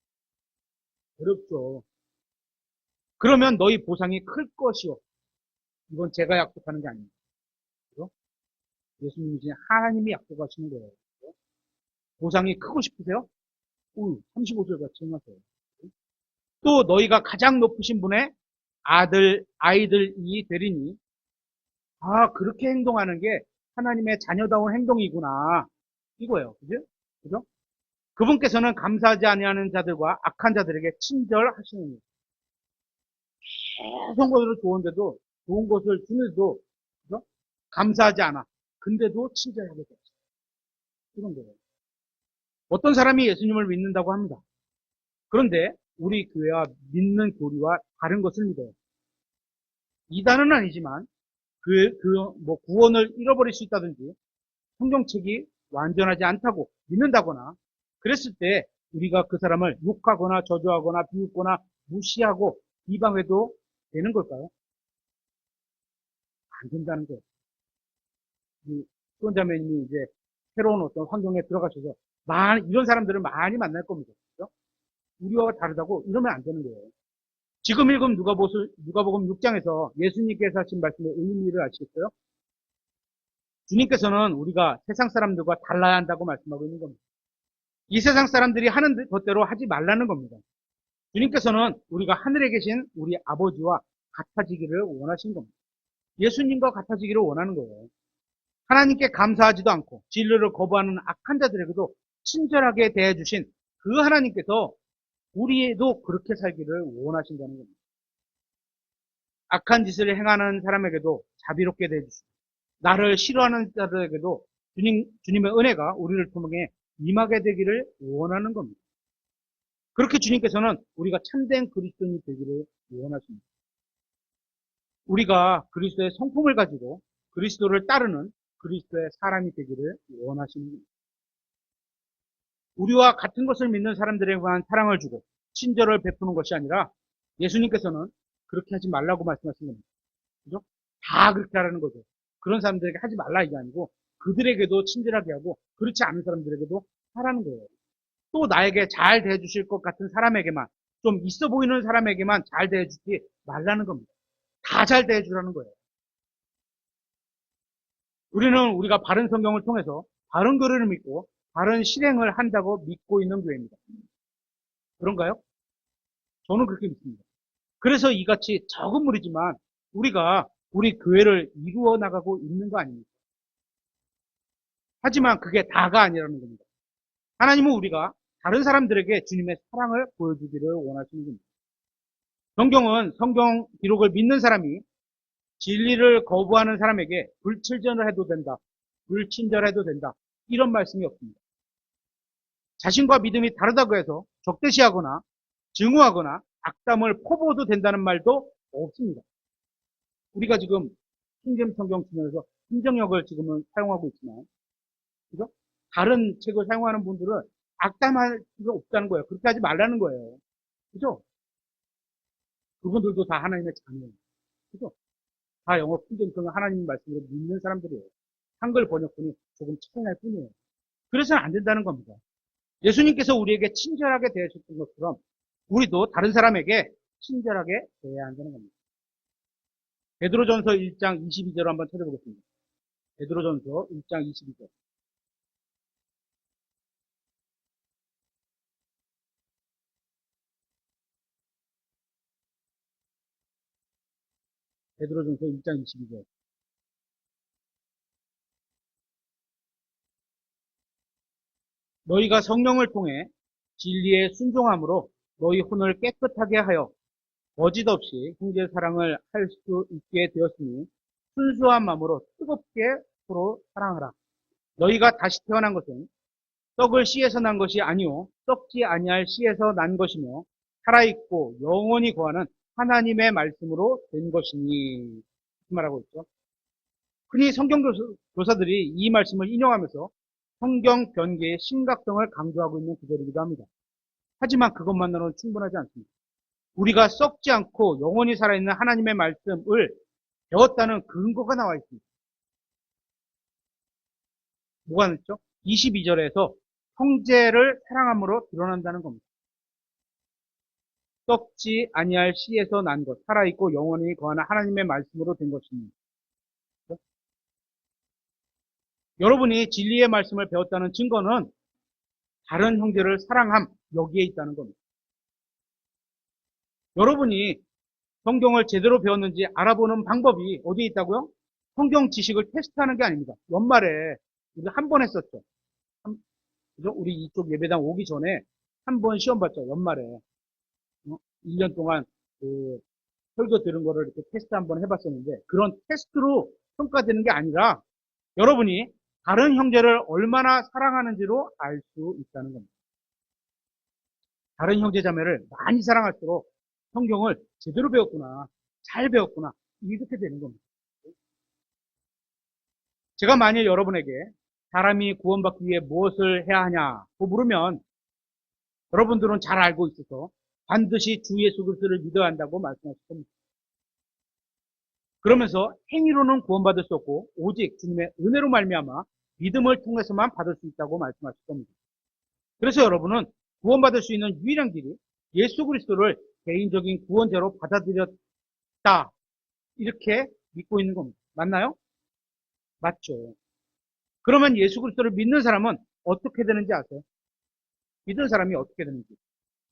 어렵죠. 그러면 너희 보상이 클 것이요. 이건 제가 약속하는 게 아닙니다. 그죠? 예수님이신 하나님이 약속하시는 거예요. 그죠? 보상이 크고 싶으세요? 35절 같이 행하세요. 또 너희가 가장 높으신 분의 아이들이 되리니, 아, 그렇게 행동하는 게 하나님의 자녀다운 행동이구나. 이거예요. 그죠? 그죠? 그분께서는 감사하지 아니하는 자들과 악한 자들에게 친절하시는 거예요. 계속 것으로 좋은데도, 좋은 것을 주는데도, 그죠? 감사하지 않아. 근데도 친절하게 됐어요. 이런 거예요. 어떤 사람이 예수님을 믿는다고 합니다. 그런데 우리 교회와 믿는 교리와 다른 것을 믿어요. 이단은 아니지만 구원을 잃어버릴 수 있다든지 성경책이 완전하지 않다고 믿는다거나 그랬을 때 우리가 그 사람을 욕하거나 저주하거나 비웃거나 무시하고 비방해도 되는 걸까요? 안 된다는 거예요. 이 수원자매님이 이제 새로운 어떤 환경에 들어가셔서 이런 사람들을 많이 만날 겁니다. 그렇죠? 우리와 다르다고 이러면 안 되는 거예요. 지금 읽은 누가복음 6장에서 예수님께서 하신 말씀의 의미를 아시겠어요? 주님께서는 우리가 세상 사람들과 달라야 한다고 말씀하고 있는 겁니다. 이 세상 사람들이 하는 것대로 하지 말라는 겁니다. 주님께서는 우리가 하늘에 계신 우리 아버지와 같아지기를 원하시는 겁니다. 예수님과 같아지기를 원하는 거예요. 하나님께 감사하지도 않고 진리를 거부하는 악한 자들에게도 친절하게 대해주신 그 하나님께서 우리도 그렇게 살기를 원하신다는 겁니다. 악한 짓을 행하는 사람에게도 자비롭게 대해주시고 나를 싫어하는 자들에게도 주님의 은혜가 우리를 통해 임하게 되기를 원하는 겁니다. 그렇게 주님께서는 우리가 참된 그리스도인이 되기를 원하십니다. 우리가 그리스도의 성품을 가지고 그리스도를 따르는 그리스도의 사람이 되기를 원하시는 겁니다. 우리와 같은 것을 믿는 사람들에게만 사랑을 주고 친절을 베푸는 것이 아니라 예수님께서는 그렇게 하지 말라고 말씀하신 겁니다. 그죠? 다 그렇게 하라는 거죠. 그런 사람들에게 하지 말라 이게 아니고 그들에게도 친절하게 하고 그렇지 않은 사람들에게도 하라는 거예요. 또 나에게 잘 대해주실 것 같은 사람에게만 좀 있어 보이는 사람에게만 잘 대해주지 말라는 겁니다. 다 잘 대해주라는 거예요. 우리는 우리가 바른 성경을 통해서 바른 교리를 믿고 바른 실행을 한다고 믿고 있는 교회입니다. 그런가요? 저는 그렇게 믿습니다. 그래서 이같이 적은 무리지만 우리가 우리 교회를 이루어 나가고 있는 거 아닙니까? 하지만 그게 다가 아니라는 겁니다. 하나님은 우리가 다른 사람들에게 주님의 사랑을 보여주기를 원하시는 겁니다. 성경은 성경 기록을 믿는 사람이 진리를 거부하는 사람에게 불친절을 해도 된다. 불친절해도 된다. 이런 말씀이 없습니다. 자신과 믿음이 다르다고 해서 적대시하거나 증오하거나 악담을 퍼부어도 된다는 말도 없습니다. 우리가 지금 킹잼 성경 쓰면서 신정역을 지금은 사용하고 있지만, 그죠? 다른 책을 사용하는 분들은 악담할 필요 없다는 거예요. 그렇게 하지 말라는 거예요. 그죠? 그분들도 다 하나님의 자녀예요. 그죠? 다 영어 킹잼 성경 하나님 말씀으로 믿는 사람들이에요. 한글 번역본이 조금 차이날 뿐이에요. 그래서는 안 된다는 겁니다. 예수님께서 우리에게 친절하게 대하셨던 것처럼 우리도 다른 사람에게 친절하게 대해야 한다는 겁니다. 베드로전서 1장 22절을 한번 찾아보겠습니다. 베드로전서 1장 22절. 베드로전서 1장 22절. 너희가 성령을 통해 진리에 순종함으로 너희 혼을 깨끗하게 하여 거짓 없이 형제 사랑을 할 수 있게 되었으니 순수한 마음으로 뜨겁게 서로 사랑하라. 너희가 다시 태어난 것은 썩을 씨에서 난 것이 아니요 썩지 아니할 씨에서 난 것이며 살아있고 영원히 거하는 하나님의 말씀으로 된 것이니 말하고 있죠. 흔히 성경 교사들이 이 말씀을 인용하면서 성경 변개의 심각성을 강조하고 있는 구절이기도 합니다. 하지만 그것만으로는 충분하지 않습니다. 우리가 썩지 않고 영원히 살아있는 하나님의 말씀을 배웠다는 근거가 나와 있습니다. 뭐가 있죠? 22절에서 형제를 사랑함으로 드러난다는 겁니다. 썩지 아니할 씨에서 난 것, 살아있고 영원히 거하는 하나님의 말씀으로 된 것입니다. 여러분이 진리의 말씀을 배웠다는 증거는 다른 형제를 사랑함, 여기에 있다는 겁니다. 여러분이 성경을 제대로 배웠는지 알아보는 방법이 어디에 있다고요? 성경 지식을 테스트하는 게 아닙니다. 연말에 우리 한 번 했었죠. 그죠? 우리 이쪽 예배당 오기 전에 한 번 시험 봤죠. 연말에. 1년 동안 그 설교 들은 거를 이렇게 테스트 한번 해봤었는데 그런 테스트로 평가되는 게 아니라 여러분이 다른 형제를 얼마나 사랑하는지로 알 수 있다는 겁니다. 다른 형제 자매를 많이 사랑할수록 성경을 제대로 배웠구나, 잘 배웠구나 이렇게 되는 겁니다. 제가 만일 여러분에게 사람이 구원받기 위해 무엇을 해야 하냐고 물으면 여러분들은 잘 알고 있어서 반드시 주 예수 그리스도를 믿어야 한다고 말씀하실 겁니다. 그러면서 행위로는 구원받을 수 없고 오직 주님의 은혜로 말미암아 믿음을 통해서만 받을 수 있다고 말씀하실 겁니다. 그래서 여러분은 구원받을 수 있는 유일한 길이 예수 그리스도를 개인적인 구원자로 받아들였다. 이렇게 믿고 있는 겁니다. 맞나요? 맞죠. 그러면 예수 그리스도를 믿는 사람은 어떻게 되는지 아세요? 믿는 사람이 어떻게 되는지.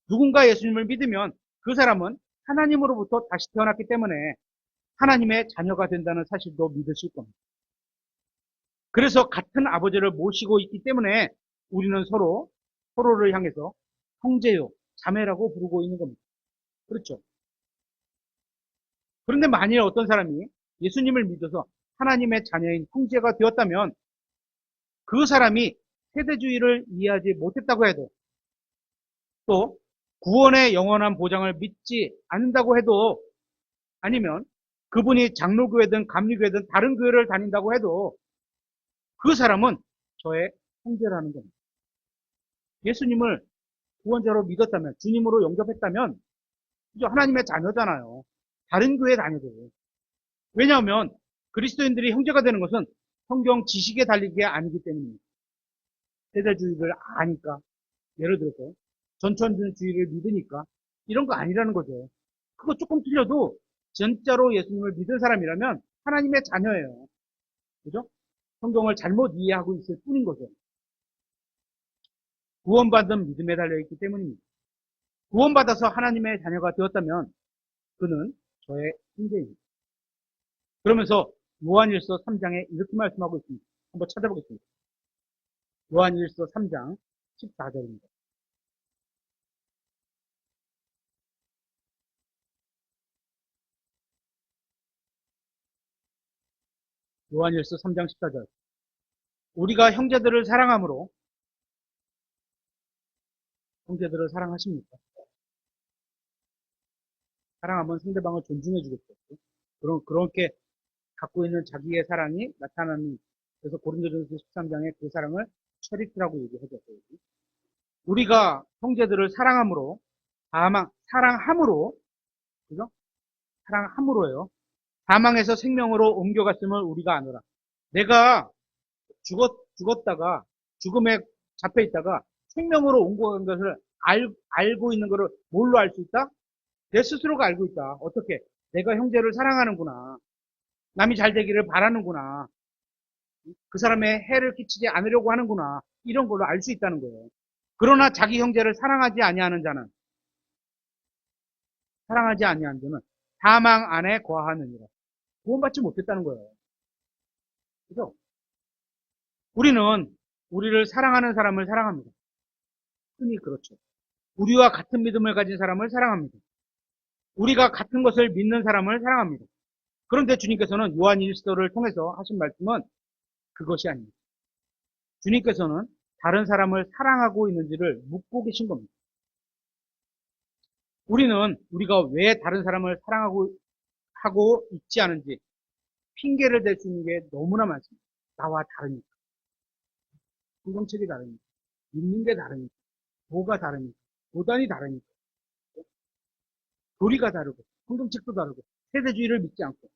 누군가 예수님을 믿으면 그 사람은 하나님으로부터 다시 태어났기 때문에 하나님의 자녀가 된다는 사실도 믿으실 겁니다. 그래서 같은 아버지를 모시고 있기 때문에 우리는 서로를 향해서 형제요, 자매라고 부르고 있는 겁니다. 그렇죠. 그런데 만일 어떤 사람이 예수님을 믿어서 하나님의 자녀인 형제가 되었다면 그 사람이 세대주의를 이해하지 못했다고 해도 또 구원의 영원한 보장을 믿지 않는다고 해도 아니면 그분이 장로교회든 감리교회든 다른 교회를 다닌다고 해도 그 사람은 저의 형제라는 겁니다. 예수님을 구원자로 믿었다면 주님으로 영접했다면 그죠? 하나님의 자녀잖아요. 다른 교회 다녀도. 왜냐하면 그리스도인들이 형제가 되는 것은 성경 지식에 달린 게 아니기 때문입니다. 세대주의를 아니까 예를 들어서 전천주의를 믿으니까 이런 거 아니라는 거죠. 그거 조금 틀려도 진짜로 예수님을 믿을 사람이라면 하나님의 자녀예요. 그죠? 성경을 잘못 이해하고 있을 뿐인 거죠. 구원받은 믿음에 달려있기 때문입니다. 구원받아서 하나님의 자녀가 되었다면 그는 저의 형제입니다. 그러면서 요한일서 3장에 이렇게 말씀하고 있습니다. 한번 찾아보겠습니다. 요한일서 3장 14절입니다. 요한일서 3장 14절. 우리가 형제들을 사랑함으로 형제들을 사랑하십니까? 사랑하면 상대방을 존중해 주겠죠. 그렇게 갖고 있는 자기의 사랑이 나타나는, 그래서 고린도전서 13장에 그 사랑을 체리티라고 얘기하죠. 우리가 형제들을 사랑함으로, 사랑함으로, 그죠? 사랑함으로요. 사망에서 생명으로 옮겨갔음을 우리가 아노라. 내가 죽었다가, 죽음에 잡혀 있다가 생명으로 옮겨간 것을 알고 있는 것을 뭘로 알 수 있다? 내 스스로가 알고 있다. 어떻게? 내가 형제를 사랑하는구나. 남이 잘 되기를 바라는구나. 그 사람의 해를 끼치지 않으려고 하는구나. 이런 걸로 알 수 있다는 거예요. 그러나 자기 형제를 사랑하지 아니하는 자는 사망 안에 거하느니라. 구원받지 못했다는 거예요. 그죠? 우리는 우리를 사랑하는 사람을 사랑합니다. 흔히 그렇죠. 우리와 같은 믿음을 가진 사람을 사랑합니다. 우리가 같은 것을 믿는 사람을 사랑합니다. 그런데 주님께서는 요한 1서를 통해서 하신 말씀은 그것이 아닙니다. 주님께서는 다른 사람을 사랑하고 있는지를 묻고 계신 겁니다. 우리가 왜 다른 사람을 하고 있지 않은지 핑계를 댈 수 있는 게 너무나 많습니다. 나와 다르니까. 성경책이 다르니까. 믿는 게 다르니까. 뭐가 다르니까. 도단이 다르니까. 교리가 다르고, 성경책도 다르고, 세대주의를 믿지 않고.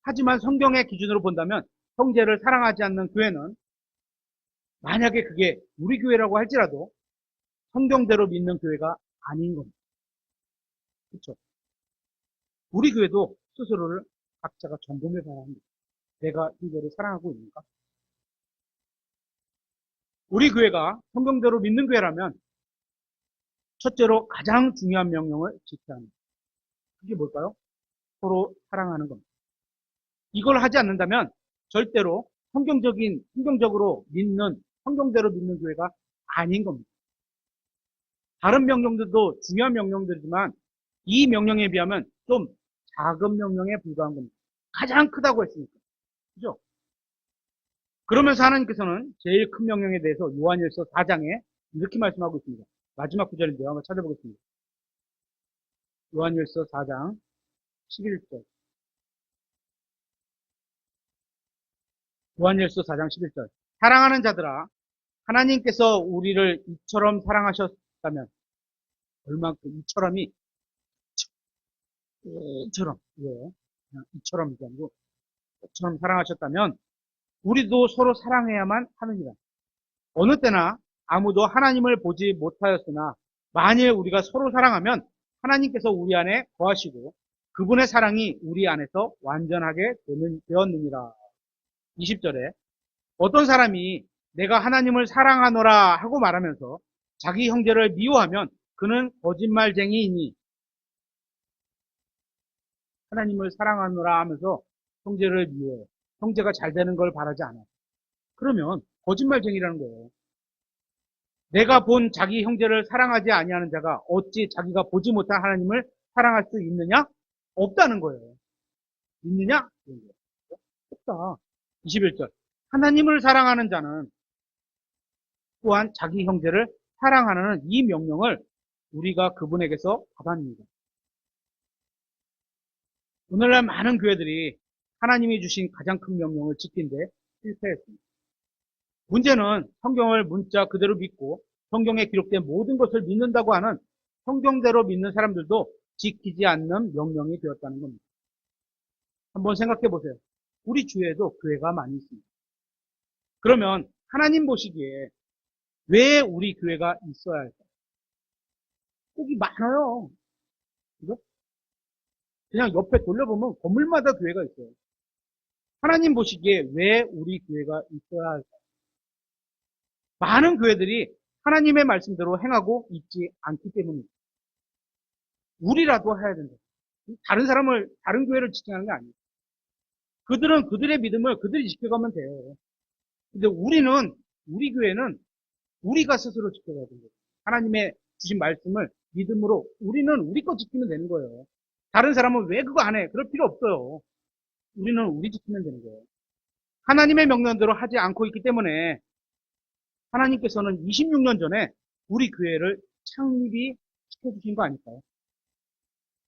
하지만 성경의 기준으로 본다면 형제를 사랑하지 않는 교회는 만약에 그게 우리 교회라고 할지라도 성경대로 믿는 교회가 아닌 겁니다. 그렇죠? 우리 교회도 스스로를 각자가 점검해 봐야 합니다. 내가 형제를 사랑하고 있는가? 우리 교회가 성경대로 믿는 교회라면 첫째로 가장 중요한 명령을 지켜야 합니다. 그게 뭘까요? 서로 사랑하는 겁니다. 이걸 하지 않는다면 절대로 성경적으로 믿는, 성경대로 믿는 교회가 아닌 겁니다. 다른 명령들도 중요한 명령들이지만 이 명령에 비하면 좀 작은 명령에 불과한 겁니다. 가장 크다고 했으니까. 그죠? 그러면서 하나님께서는 제일 큰 명령에 대해서 요한일서 4장에 이렇게 말씀하고 있습니다. 마지막 구절인데요. 한번 찾아보겠습니다. 요한일서 4장 11절. 요한일서 4장 11절. 사랑하는 자들아, 하나님께서 우리를 이처럼 사랑하셨다면, 얼만큼 이처럼이, 이처럼, 왜? 그냥 이처럼이 아니고, 이처럼 사랑하셨다면, 우리도 서로 사랑해야만 하느니라. 어느 때나 아무도 하나님을 보지 못하였으나, 만일 우리가 서로 사랑하면 하나님께서 우리 안에 거하시고, 그분의 사랑이 우리 안에서 완전하게 되었느니라. 20절에 어떤 사람이 내가 하나님을 사랑하노라 하고 말하면서 자기 형제를 미워하면 그는 거짓말쟁이이니, 하나님을 사랑하노라 하면서 형제를 미워해. 형제가 잘 되는 걸 바라지 않아. 그러면 거짓말쟁이라는 거예요. 내가 본 자기 형제를 사랑하지 아니하는 자가 어찌 자기가 보지 못한 하나님을 사랑할 수 있느냐? 없다는 거예요. 있느냐? 없다. 21절. 하나님을 사랑하는 자는 또한 자기 형제를 사랑하는 이 명령을 우리가 그분에게서 받았습니다. 오늘날 많은 교회들이 하나님이 주신 가장 큰 명령을 지킨데 실패했습니다. 문제는 성경을 문자 그대로 믿고 성경에 기록된 모든 것을 믿는다고 하는 성경대로 믿는 사람들도 지키지 않는 명령이 되었다는 겁니다. 한번 생각해 보세요. 우리 주위에도 교회가 많이 있습니다. 그러면 하나님 보시기에 왜 우리 교회가 있어야 할까요? 꼭이 많아요. 그죠? 그냥 옆에 돌려보면 건물마다 교회가 있어요. 하나님 보시기에 왜 우리 교회가 있어야 할까요? 많은 교회들이 하나님의 말씀대로 행하고 있지 않기 때문입니다. 우리라도 해야 된다. 다른 교회를 지칭하는 게 아니에요. 그들은 그들의 믿음을 그들이 지켜가면 돼요. 근데 우리 교회는 우리가 스스로 지켜가야 돼요. 하나님의 주신 말씀을 믿음으로 우리는 우리 거 지키면 되는 거예요. 다른 사람은 왜 그거 안 해? 그럴 필요 없어요. 우리는 우리 지키면 되는 거예요. 하나님의 명령대로 하지 않고 있기 때문에 하나님께서는 26년 전에 우리 교회를 창립이 시켜주신 거 아닐까요?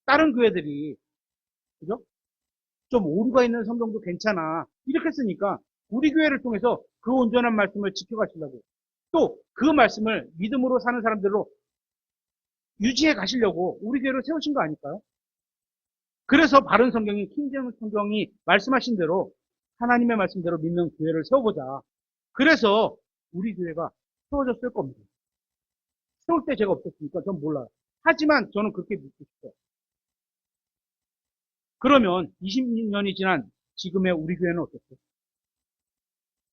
다른 교회들이, 그죠? 좀 오류가 있는 성경도 괜찮아. 이렇게 했으니까 우리 교회를 통해서 그 온전한 말씀을 지켜가시려고 또 그 말씀을 믿음으로 사는 사람들로 유지해 가시려고 우리 교회를 세우신 거 아닐까요? 그래서 바른 성경인 킹제임스 성경이 말씀하신 대로 하나님의 말씀대로 믿는 교회를 세워보자. 그래서 우리 교회가 세워졌을 겁니다. 세울 때 제가 없었으니까 전 몰라요. 하지만 저는 그렇게 믿고 싶어요. 그러면 20년이 지난 지금의 우리 교회는 어떻어요?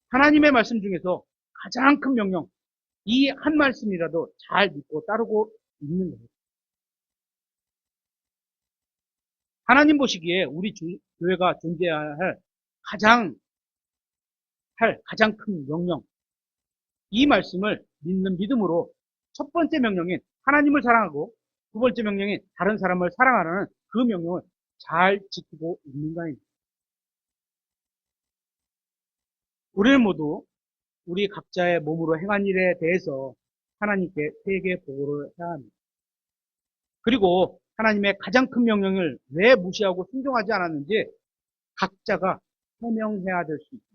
하나님의 말씀 중에서 가장 큰 명령, 이 한 말씀이라도 잘 믿고 따르고 있는 거예요. 하나님 보시기에 우리 교회가 존재해야 할 가장 큰 명령, 이 말씀을 믿는 믿음으로 첫 번째 명령인 하나님을 사랑하고 두 번째 명령인 다른 사람을 사랑하라는 그 명령을 잘 지키고 있는가입니다. 우리는 모두 우리 각자의 몸으로 행한 일에 대해서 하나님께 회개 보고를 해야 합니다. 그리고 하나님의 가장 큰 명령을 왜 무시하고 순종하지 않았는지 각자가 해명해야 될 수 있습니다.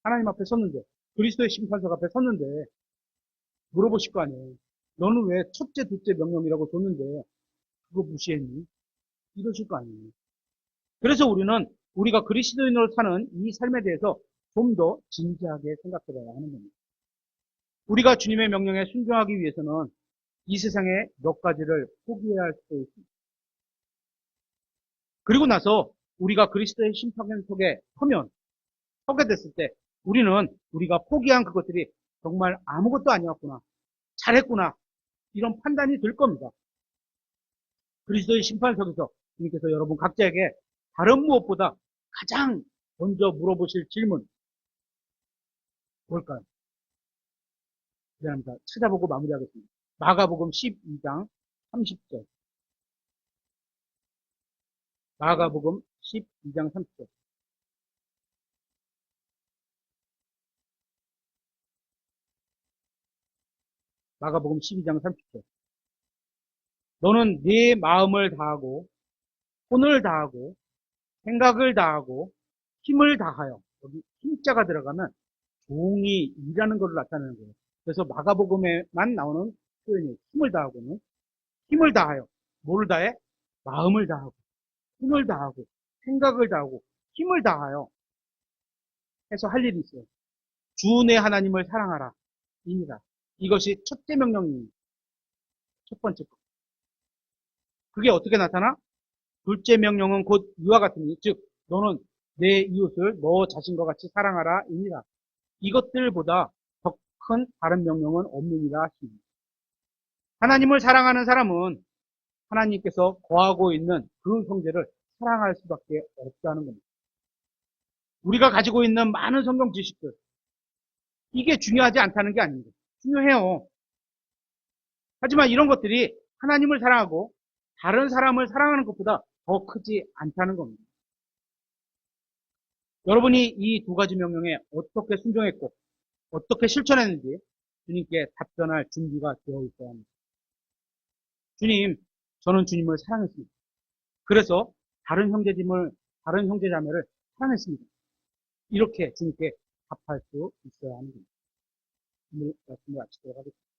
하나님 앞에 섰는데, 그리스도의 심판석 앞에 섰는데 물어보실 거 아니에요. 너는 왜 첫째, 둘째 명령이라고 줬는데 그거 무시했니? 이러실 거 아니에요. 그래서 우리는 우리가 그리스도인으로 사는 이 삶에 대해서 좀 더 진지하게 생각해 봐야 하는 겁니다. 우리가 주님의 명령에 순종하기 위해서는 이 세상에 몇 가지를 포기해야 할 수도 있습니다. 그리고 나서 우리가 그리스도의 심판석에 서게 됐을 때 우리는 우리가 포기한 그것들이 정말 아무것도 아니었구나, 잘했구나, 이런 판단이 들 겁니다. 그리스도의 심판석에서 주님께서 여러분 각자에게 다른 무엇보다 가장 먼저 물어보실 질문 뭘까요? 미안합니다. 찾아보고 마무리하겠습니다. 마가복음 12장 30절. 마가복음 12장 30절. 마가복음 12장 30절. 너는 네 마음을 다하고 손을 다하고 생각을 다하고 힘을 다하여 여기 힘자가 들어가면 종이 일하는 것을 나타내는 거예요. 그래서 마가복음에만 나오는 표현이 힘을 다하고는 힘을 다하여. 뭐를 다해? 마음을 다하고, 힘을 다하고, 생각을 다하고, 힘을 다하여 해서 할 일이 있어요. 주 내 하나님을 사랑하라. 입니다. 이것이 첫째 명령입니다. 첫 번째 거. 그게 어떻게 나타나? 둘째 명령은 곧 이와 같으니, 즉, 너는 내 이웃을 너 자신과 같이 사랑하라. 입니다. 이것들보다 더 큰 다른 명령은 없느니라 하십니다. 하나님을 사랑하는 사람은 하나님께서 거하고 있는 그 형제를 사랑할 수밖에 없다는 겁니다. 우리가 가지고 있는 많은 성경 지식들, 이게 중요하지 않다는 게 아닙니다. 중요해요. 하지만 이런 것들이 하나님을 사랑하고 다른 사람을 사랑하는 것보다 더 크지 않다는 겁니다. 여러분이 이 두 가지 명령에 어떻게 순종했고 어떻게 실천했는지 주님께 답변할 준비가 되어 있어야 합니다. 주님, 저는 주님을 사랑했습니다. 그래서 다른 형제자매를 사랑했습니다. 이렇게 주님께 답할 수 있어야 하는 겁니다. 오늘 말씀을 마치도록 하겠습니다.